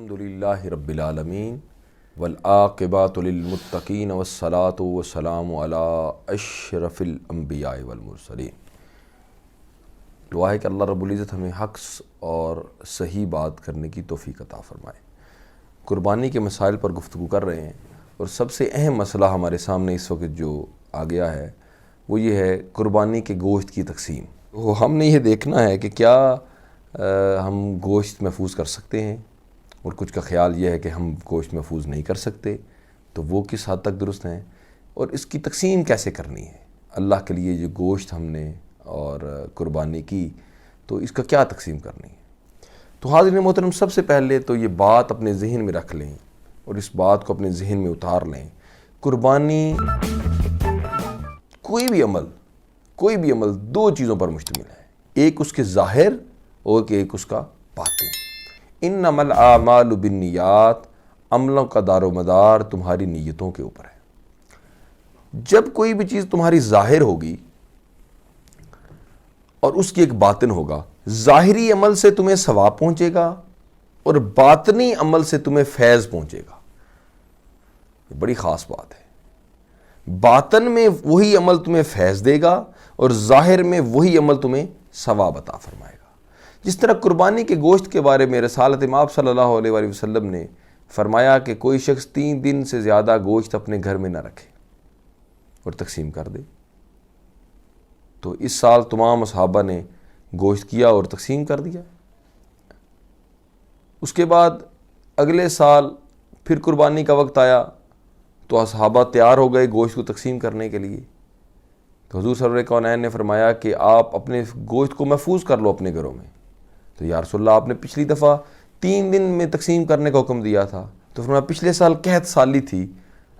الحمدللہ رب العالمین والعاقبۃ للمتقین والصلاۃ والسلام علی اشرف الانبیاء والمرسلین۔ دعا ہے کہ اللہ رب العزت ہمیں حق اور صحیح بات کرنے کی توفیق عطا فرمائے۔ قربانی کے مسائل پر گفتگو کر رہے ہیں اور سب سے اہم مسئلہ ہمارے سامنے اس وقت جو آ گیا ہے وہ یہ ہے قربانی کے گوشت کی تقسیم۔ تو ہم نے یہ دیکھنا ہے کہ کیا ہم گوشت محفوظ کر سکتے ہیں، اور کچھ کا خیال یہ ہے کہ ہم گوشت محفوظ نہیں کر سکتے، تو وہ کس حد تک درست ہیں، اور اس کی تقسیم کیسے کرنی ہے۔ اللہ کے لیے جو گوشت ہم نے اور قربانی کی تو اس کا کیا تقسیم کرنی ہے۔ تو حاضرین محترم، سب سے پہلے تو یہ بات اپنے ذہن میں رکھ لیں اور اس بات کو اپنے ذہن میں اتار لیں، قربانی کوئی بھی عمل دو چیزوں پر مشتمل ہے، ایک اس کے ظاہر اور ایک اس کا باطن۔ انما الاعمال بالنیات، عملوں کا دار و مدار تمہاری نیتوں کے اوپر ہے۔ جب کوئی بھی چیز تمہاری ظاہر ہوگی اور اس کی ایک باطن ہوگا، ظاہری عمل سے تمہیں ثواب پہنچے گا اور باطنی عمل سے تمہیں فیض پہنچے گا۔ یہ بڑی خاص بات ہے۔ باطن میں وہی عمل تمہیں فیض دے گا اور ظاہر میں وہی عمل تمہیں ثواب عطا فرمائے گا۔ جس طرح قربانی کے گوشت کے بارے میں رسالت مآب صلی اللہ علیہ وآلہ وسلم نے فرمایا کہ کوئی شخص 3 دن سے زیادہ گوشت اپنے گھر میں نہ رکھے اور تقسیم کر دے۔ تو اس سال تمام صحابہ نے گوشت کیا اور تقسیم کر دیا۔ اس کے بعد اگلے سال پھر قربانی کا وقت آیا تو صحابہ تیار ہو گئے گوشت کو تقسیم کرنے کے لیے۔ تو حضور سرور کونین نے فرمایا کہ آپ اپنے گوشت کو محفوظ کر لو اپنے گھروں میں۔ تو یا رسول اللہ، آپ نے پچھلی دفعہ 3 دن میں تقسیم کرنے کا حکم دیا تھا۔ تو فرمایا پچھلے سال قحط سالی تھی،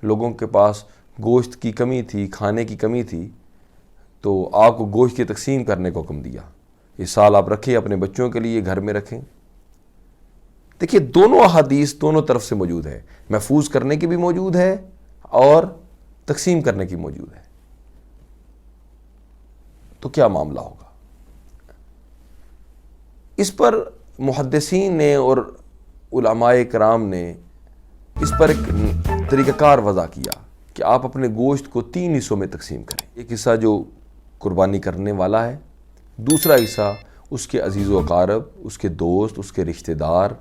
لوگوں کے پاس گوشت کی کمی تھی، کھانے کی کمی تھی، تو آپ کو گوشت کی تقسیم کرنے کا حکم دیا۔ اس سال آپ رکھیں، اپنے بچوں کے لیے گھر میں رکھیں۔ دیکھیے، دونوں احادیث دونوں طرف سے موجود ہے، محفوظ کرنے کی بھی موجود ہے اور تقسیم کرنے کی موجود ہے۔ تو کیا معاملہ ہوگا؟ اس پر محدثین نے اور علماء کرام نے اس پر ایک طریقہ کار وضع کیا کہ آپ اپنے گوشت کو 3 حصوں میں تقسیم کریں۔ ایک حصہ جو قربانی کرنے والا ہے، دوسرا حصہ اس کے عزیز و اقارب، اس کے دوست، اس کے رشتہ دار،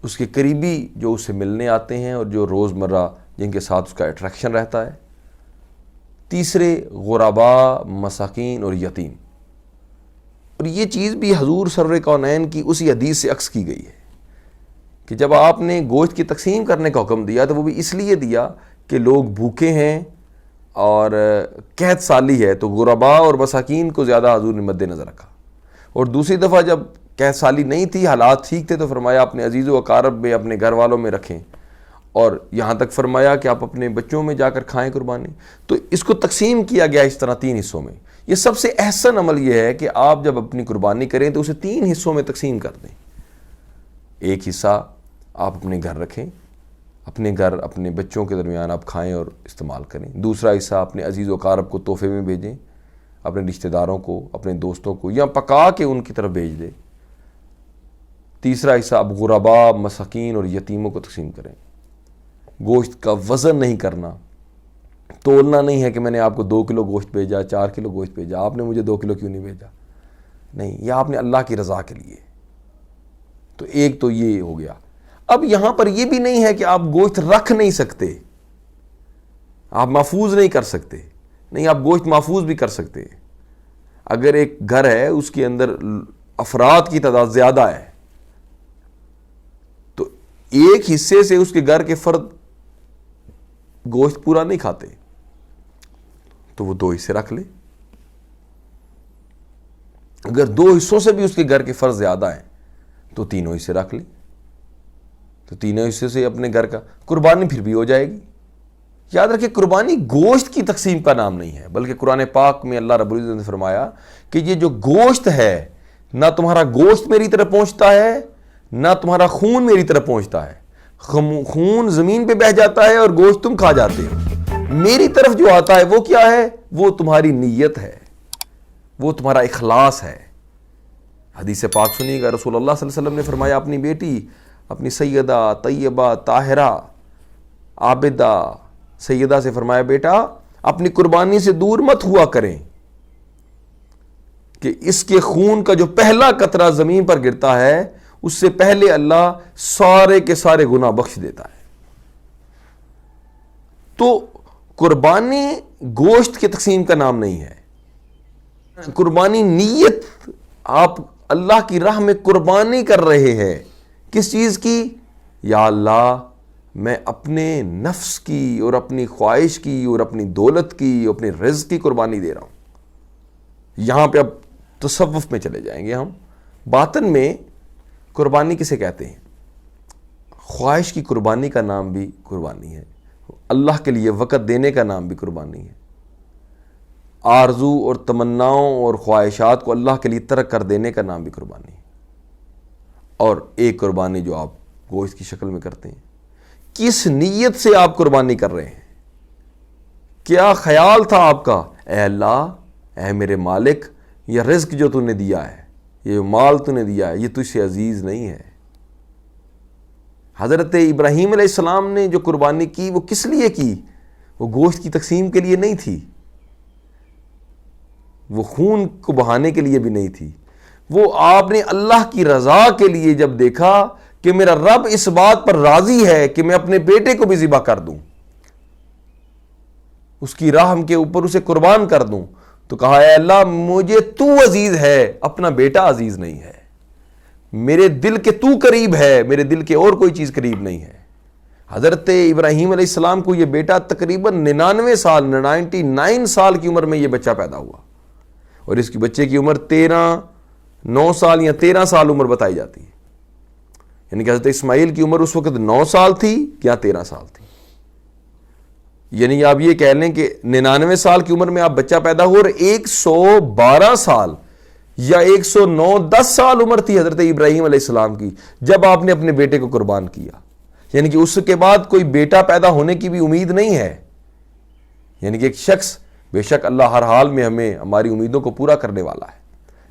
اس کے قریبی جو اس سے ملنے آتے ہیں اور جو روزمرہ جن کے ساتھ اس کا اٹریکشن رہتا ہے، تیسرے غرباء، مساکین اور یتیم۔ اور یہ چیز بھی حضور سرور کونین کی اسی حدیث سے عکس کی گئی ہے کہ جب آپ نے گوشت کی تقسیم کرنے کا حکم دیا تو وہ بھی اس لیے دیا کہ لوگ بھوکے ہیں اور قحط سالی ہے، تو غرباء اور مساکین کو زیادہ حضور نے مد نظر رکھا۔ اور دوسری دفعہ جب قحط سالی نہیں تھی، حالات ٹھیک تھے، تو فرمایا اپنے عزیز و اقارب میں، اپنے گھر والوں میں رکھیں، اور یہاں تک فرمایا کہ آپ اپنے بچوں میں جا کر کھائیں قربانی۔ تو اس کو تقسیم کیا گیا اس طرح 3 حصوں میں۔ یہ سب سے احسن عمل یہ ہے کہ آپ جب اپنی قربانی کریں تو اسے 3 حصوں میں تقسیم کر دیں۔ ایک حصہ آپ اپنے گھر رکھیں، اپنے گھر اپنے بچوں کے درمیان آپ کھائیں اور استعمال کریں۔ دوسرا حصہ اپنے عزیز و اقارب کو تحفے میں بھیجیں، اپنے رشتہ داروں کو، اپنے دوستوں کو، یا پکا کے ان کی طرف بھیج دیں۔ تیسرا حصہ اب غرباء، مساکین اور یتیموں کو تقسیم کریں۔ گوشت کا وزن نہیں کرنا، تولنا نہیں ہے کہ میں نے آپ کو 2 کلو گوشت بھیجا، 4 کلو گوشت بھیجا، آپ نے مجھے 2 کلو کیوں نہیں بھیجا؟ نہیں، یہ آپ نے اللہ کی رضا کے لیے۔ تو ایک تو یہ ہو گیا۔ اب یہاں پر یہ بھی نہیں ہے کہ آپ گوشت رکھ نہیں سکتے، آپ محفوظ نہیں کر سکتے۔ نہیں، آپ گوشت محفوظ بھی کر سکتے۔ اگر ایک گھر ہے، اس کے اندر افراد کی تعداد زیادہ ہے، تو ایک حصے سے اس کے گھر کے فرد گوشت پورا نہیں کھاتے، تو وہ 2 حصے رکھ لے۔ اگر 2 حصوں سے بھی اس کے گھر کے فرد زیادہ ہیں تو 3 حصے رکھ لے۔ تو 3 حصے سے اپنے گھر کا قربانی پھر بھی ہو جائے گی۔ یاد رکھیں، قربانی گوشت کی تقسیم کا نام نہیں ہے، بلکہ قرآن پاک میں اللہ رب العزت نے فرمایا کہ یہ جو گوشت ہے، نہ تمہارا گوشت میری طرف پہنچتا ہے، نہ تمہارا خون میری طرف پہنچتا ہے۔ خون زمین پہ بہہ جاتا ہے اور گوشت تم کھا جاتے ہو۔ میری طرف جو آتا ہے وہ کیا ہے؟ وہ تمہاری نیت ہے، وہ تمہارا اخلاص ہے۔ حدیث پاک سنیے گا، رسول اللہ صلی اللہ علیہ وسلم نے فرمایا اپنی بیٹی اپنی سیدہ طیبہ طاہرہ عابدہ سیدہ سے فرمایا بیٹا اپنی قربانی سے دور مت ہوا کریں کہ اس کے خون کا جو پہلا قطرہ زمین پر گرتا ہے اس سے پہلے اللہ سارے کے سارے گناہ بخش دیتا ہے۔ تو قربانی گوشت کے تقسیم کا نام نہیں ہے، قربانی نیت، آپ اللہ کی راہ میں قربانی کر رہے ہیں۔ کس چیز کی؟ یا اللہ میں اپنے نفس کی اور اپنی خواہش کی اور اپنی دولت کی اور اپنے رزق کی قربانی دے رہا ہوں۔ یہاں پہ اب تصوف میں چلے جائیں گے ہم۔ باطن میں قربانی کسے کہتے ہیں؟ خواہش کی قربانی کا نام بھی قربانی ہے، اللہ کے لیے وقت دینے کا نام بھی قربانی ہے، آرزو اور تمناؤں اور خواہشات کو اللہ کے لیے ترک کر دینے کا نام بھی قربانی ہے۔ اور ایک قربانی جو آپ گوشت کی شکل میں کرتے ہیں، کس نیت سے آپ قربانی کر رہے ہیں؟ کیا خیال تھا آپ کا؟ اے اللہ، اے میرے مالک، یہ رزق جو تو نے دیا ہے، یہ مال تو نے دیا ہے، یہ تجھ سے عزیز نہیں ہے۔ حضرت ابراہیم علیہ السلام نے جو قربانی کی وہ کس لیے کی؟ وہ گوشت کی تقسیم کے لیے نہیں تھی، وہ خون کو بہانے کے لیے بھی نہیں تھی، وہ آپ نے اللہ کی رضا کے لیے جب دیکھا کہ میرا رب اس بات پر راضی ہے کہ میں اپنے بیٹے کو بھی ذبح کر دوں، اس کی راہ کے اوپر اسے قربان کر دوں، تو کہا اے اللہ مجھے تو عزیز ہے، اپنا بیٹا عزیز نہیں ہے، میرے دل کے تو قریب ہے، میرے دل کے اور کوئی چیز قریب نہیں ہے۔ حضرت ابراہیم علیہ السلام کو یہ بیٹا تقریباً 99 سال کی عمر میں یہ بچہ پیدا ہوا، اور اس کی بچے کی عمر 9 سال یا 13 سال عمر بتائی جاتی ہے، یعنی کہ حضرت اسماعیل کی عمر اس وقت 9 سال تھی یا 13 سال تھی، یعنی آپ یہ کہہ لیں کہ 99 سال کی عمر میں آپ بچہ پیدا ہو، اور 112 سال یا 109-10 سال عمر تھی حضرت ابراہیم علیہ السلام کی جب آپ نے اپنے بیٹے کو قربان کیا، یعنی کہ اس کے بعد کوئی بیٹا پیدا ہونے کی بھی امید نہیں ہے، یعنی کہ ایک شخص، بے شک اللہ ہر حال میں ہمیں ہماری امیدوں کو پورا کرنے والا ہے،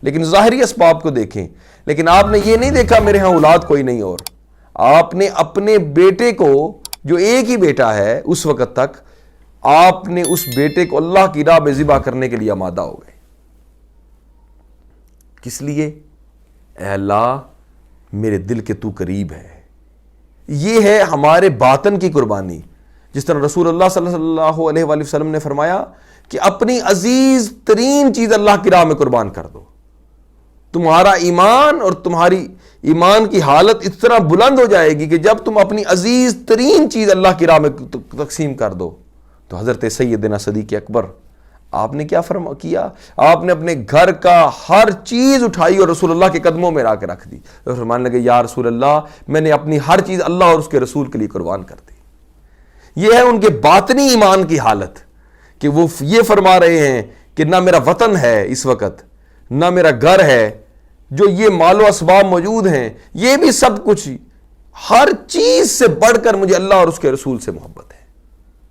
لیکن ظاہری اسباب کو دیکھیں۔ لیکن آپ نے یہ نہیں دیکھا میرے ہاں اولاد کوئی نہیں، اور آپ نے اپنے بیٹے کو، جو ایک ہی بیٹا ہے اس وقت تک، آپ نے اس بیٹے کو اللہ کی راہ میں ذبح کرنے کے لیے آمادہ ہو گئے۔ کس لیے؟ اے اللہ میرے دل کے تو قریب ہے۔ یہ ہے ہمارے باطن کی قربانی، جس طرح رسول اللہ صلی اللہ علیہ وآلہ وسلم نے فرمایا کہ اپنی عزیز ترین چیز اللہ کی راہ میں قربان کر دو، تمہارا ایمان اور تمہاری ایمان کی حالت اس طرح بلند ہو جائے گی کہ جب تم اپنی عزیز ترین چیز اللہ کی راہ میں تقسیم کر دو۔ تو حضرت سیدنا صدیق اکبر، آپ نے کیا کیا؟ آپ نے اپنے گھر کا ہر چیز اٹھائی اور رسول اللہ کے قدموں میں لا کے رکھ دی، اور فرمانے لگے یا رسول اللہ میں نے اپنی ہر چیز اللہ اور اس کے رسول کے لیے قربان کر دی۔ یہ ہے ان کے باطنی ایمان کی حالت کہ وہ یہ فرما رہے ہیں کہ نہ میرا وطن ہے اس وقت، نہ میرا گھر ہے، جو یہ مال و اسباب موجود ہیں، یہ بھی سب کچھ، ہر چیز سے بڑھ کر مجھے اللہ اور اس کے رسول سے محبت ہے۔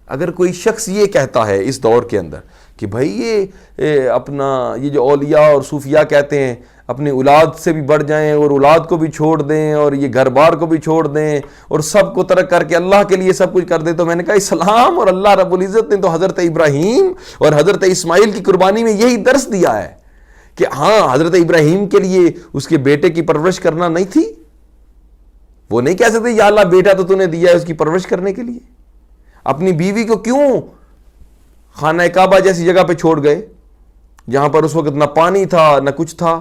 اگر کوئی شخص یہ کہتا ہے اس دور کے اندر کہ بھائی یہ اپنا یہ جو اولیاء اور صوفیاء کہتے ہیں اپنی اولاد سے بھی بڑھ جائیں اور اولاد کو بھی چھوڑ دیں اور یہ گھر بار کو بھی چھوڑ دیں اور سب کو ترک کر کے اللہ کے لیے سب کچھ کر دیں، تو میں نے کہا اسلام اور اللہ رب العزت نے تو حضرت ابراہیم اور حضرت اسماعیل کی قربانی میں یہی درس دیا ہے کہ ہاں حضرت ابراہیم کے لیے اس کے بیٹے کی پرورش کرنا نہیں تھی، وہ نہیں کہہ سکتے یا اللہ بیٹا تو نے دیا ہے اس کی پرورش کرنے کے لیے۔ اپنی بیوی کو کیوں خانہ کعبہ جیسی جگہ پہ چھوڑ گئے جہاں پر اس وقت نہ پانی تھا نہ کچھ تھا؟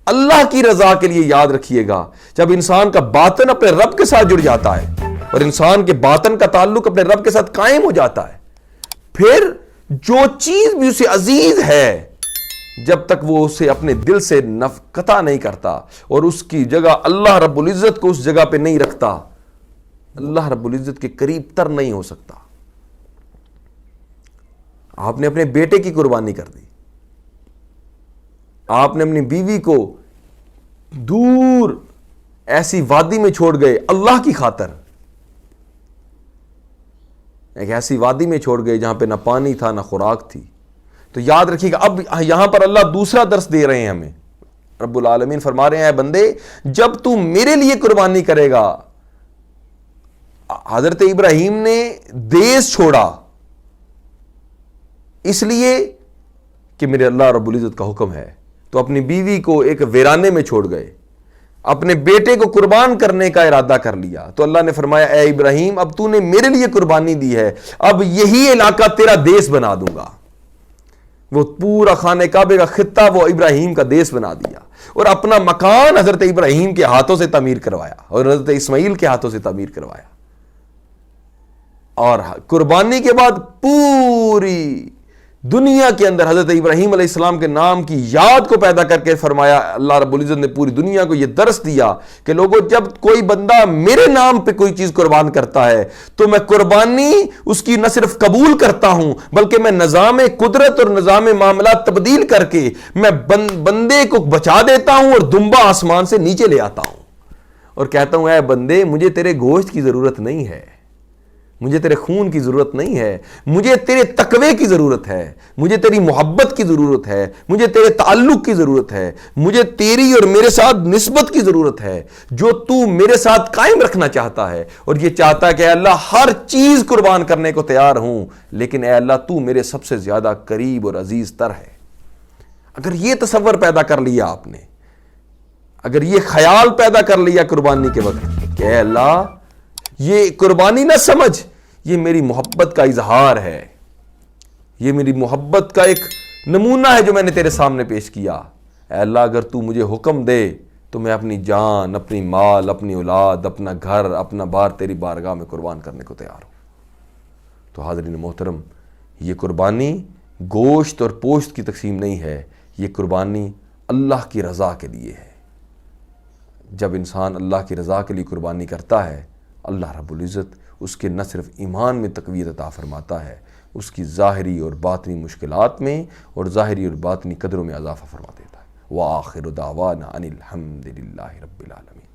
اللہ کی رضا کے لیے یاد رکھیے گا، جب انسان کا باطن اپنے رب کے ساتھ جڑ جاتا ہے اور انسان کے باطن کا تعلق اپنے رب کے ساتھ قائم ہو جاتا ہے، پھر جو چیز بھی اسے عزیز ہے جب تک وہ اسے اپنے دل سے قطع نہیں کرتا اور اس کی جگہ اللہ رب العزت کو اس جگہ پہ نہیں رکھتا، اللہ رب العزت کے قریب تر نہیں ہو سکتا۔ آپ نے اپنے بیٹے کی قربانی کر دی، آپ نے اپنی بیوی کو دور ایسی وادی میں چھوڑ گئے اللہ کی خاطر، ایک ایسی وادی میں چھوڑ گئے جہاں پہ نہ پانی تھا نہ خوراک تھی۔ تو یاد رکھیے گا اب یہاں پر اللہ دوسرا درس دے رہے ہیں ہمیں، رب العالمین فرما رہے ہیں اے بندے جب تو میرے لیے قربانی کرے گا. حضرت ابراہیم نے دیس چھوڑا اس لیے کہ میرے اللہ رب العزت کا حکم ہے، تو اپنی بیوی کو ایک ویرانے میں چھوڑ گئے، اپنے بیٹے کو قربان کرنے کا ارادہ کر لیا. تو اللہ نے فرمایا اے ابراہیم اب تو نے میرے لیے قربانی دی ہے، اب یہی علاقہ تیرا دیس بنا دوں گا. وہ پورا خانہ کعبے کا خطہ وہ ابراہیم کا دیس بنا دیا، اور اپنا مکان حضرت ابراہیم کے ہاتھوں سے تعمیر کروایا اور حضرت اسماعیل کے ہاتھوں سے تعمیر کروایا. اور قربانی کے بعد پوری دنیا کے اندر حضرت ابراہیم علیہ السلام کے نام کی یاد کو پیدا کر کے فرمایا، اللہ رب العزت نے پوری دنیا کو یہ درس دیا کہ لوگوں جب کوئی بندہ میرے نام پہ کوئی چیز قربان کرتا ہے تو میں قربانی اس کی نہ صرف قبول کرتا ہوں بلکہ میں نظام قدرت اور نظام معاملات تبدیل کر کے میں بندے کو بچا دیتا ہوں اور دمبا آسمان سے نیچے لے آتا ہوں اور کہتا ہوں اے بندے مجھے تیرے گوشت کی ضرورت نہیں ہے، مجھے تیرے خون کی ضرورت نہیں ہے، مجھے تیرے تقوی کی ضرورت ہے، مجھے تیری محبت کی ضرورت ہے، مجھے تیرے تعلق کی ضرورت ہے، مجھے تیری اور میرے ساتھ نسبت کی ضرورت ہے جو تو میرے ساتھ قائم رکھنا چاہتا ہے. اور یہ چاہتا ہے کہ اے اللہ ہر چیز قربان کرنے کو تیار ہوں لیکن اے اللہ تو میرے سب سے زیادہ قریب اور عزیز تر ہے. اگر یہ تصور پیدا کر لیا آپ نے، اگر یہ خیال پیدا کر لیا قربانی کے وقت کہ اے اللہ یہ قربانی نہ سمجھ، یہ میری محبت کا اظہار ہے، یہ میری محبت کا ایک نمونہ ہے جو میں نے تیرے سامنے پیش کیا. اے اللہ اگر تو مجھے حکم دے تو میں اپنی جان، اپنی مال، اپنی اولاد، اپنا گھر، اپنا بار تیری بارگاہ میں قربان کرنے کو تیار ہوں. تو حاضرین محترم، یہ قربانی گوشت اور پوشت کی تقسیم نہیں ہے، یہ قربانی اللہ کی رضا کے لیے ہے. جب انسان اللہ کی رضا کے لیے قربانی کرتا ہے اللہ رب العزت اس کے نہ صرف ایمان میں تقویت عطا فرماتا ہے، اس کی ظاہری اور باطنی مشکلات میں اور ظاہری اور باطنی قدروں میں اضافہ فرما دیتا ہے. وآخر دعوانا ان الحمد للہ رب العالمین.